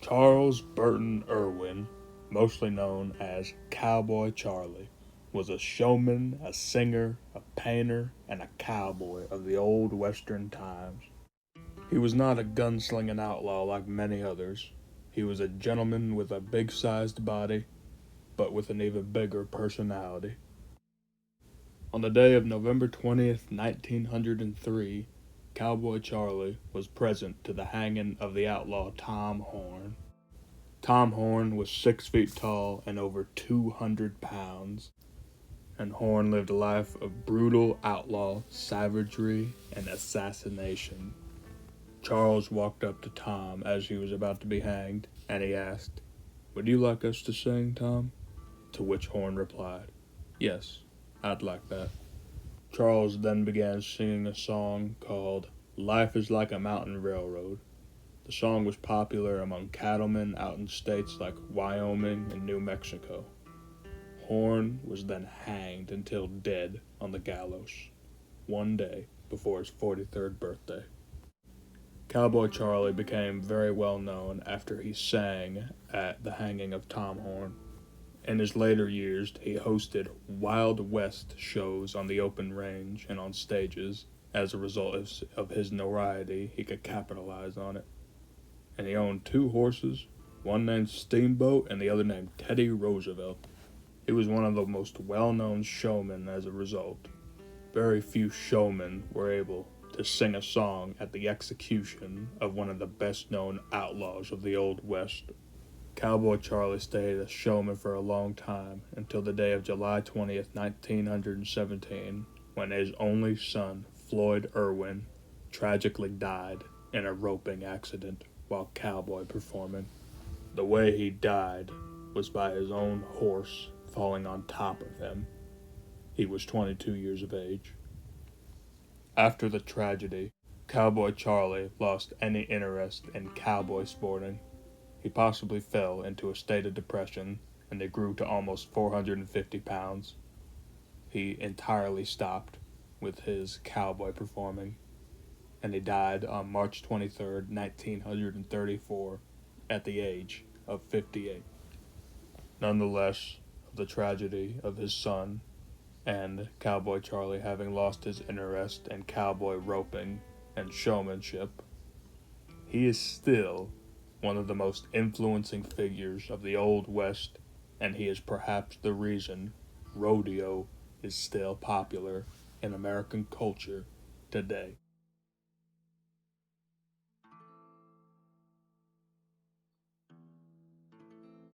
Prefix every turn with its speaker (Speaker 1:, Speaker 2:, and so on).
Speaker 1: Charles Burton Irwin, mostly known as Cowboy Charlie, was a showman, a singer, a painter, and a cowboy of the old western times. He was not a gunslinging outlaw like many others. He was a gentleman with a big-sized body, but with an even bigger personality. On the day of November 20th, 1903, Cowboy Charlie was present to the hanging of the outlaw Tom Horn. Tom Horn was 6 feet tall and over 200 pounds, and Horn lived a life of brutal outlaw savagery and assassination. Charles walked up to Tom as he was about to be hanged, and he asked, "Would you like us to sing, Tom?" To which Horn replied, "Yes, I'd like that." Charles then began singing a song called "Life is Like a Mountain Railroad." The song was popular among cattlemen out in states like Wyoming and New Mexico. Horn was then hanged until dead on the gallows, one day before his 43rd birthday. Cowboy Charlie became very well known after he sang at the hanging of Tom Horn. In his later years, he hosted Wild West shows on the open range and on stages. As a result of his notoriety, he could capitalize on it. And he owned 2 horses, one named Steamboat and the other named Teddy Roosevelt. He was one of the most well-known showmen as a result. Very few showmen were able to sing a song at the execution of one of the best-known outlaws of the Old West. Cowboy Charlie stayed a showman for a long time until the day of July 20th, 1917, when his only son, Floyd Irwin, tragically died in a roping accident while cowboy performing. The way he died was by his own horse falling on top of him. He was 22 years of age. After the tragedy, Cowboy Charlie lost any interest in cowboy sporting. He possibly fell into a state of depression, and he grew to almost 450 pounds. He entirely stopped with his cowboy performing, and he died on March 23rd, 1934, at the age of 58. Nonetheless, of the tragedy of his son and Cowboy Charlie having lost his interest in cowboy roping and showmanship, he is still one of the most influencing figures of the Old West, and he is perhaps the reason rodeo is still popular in American culture today.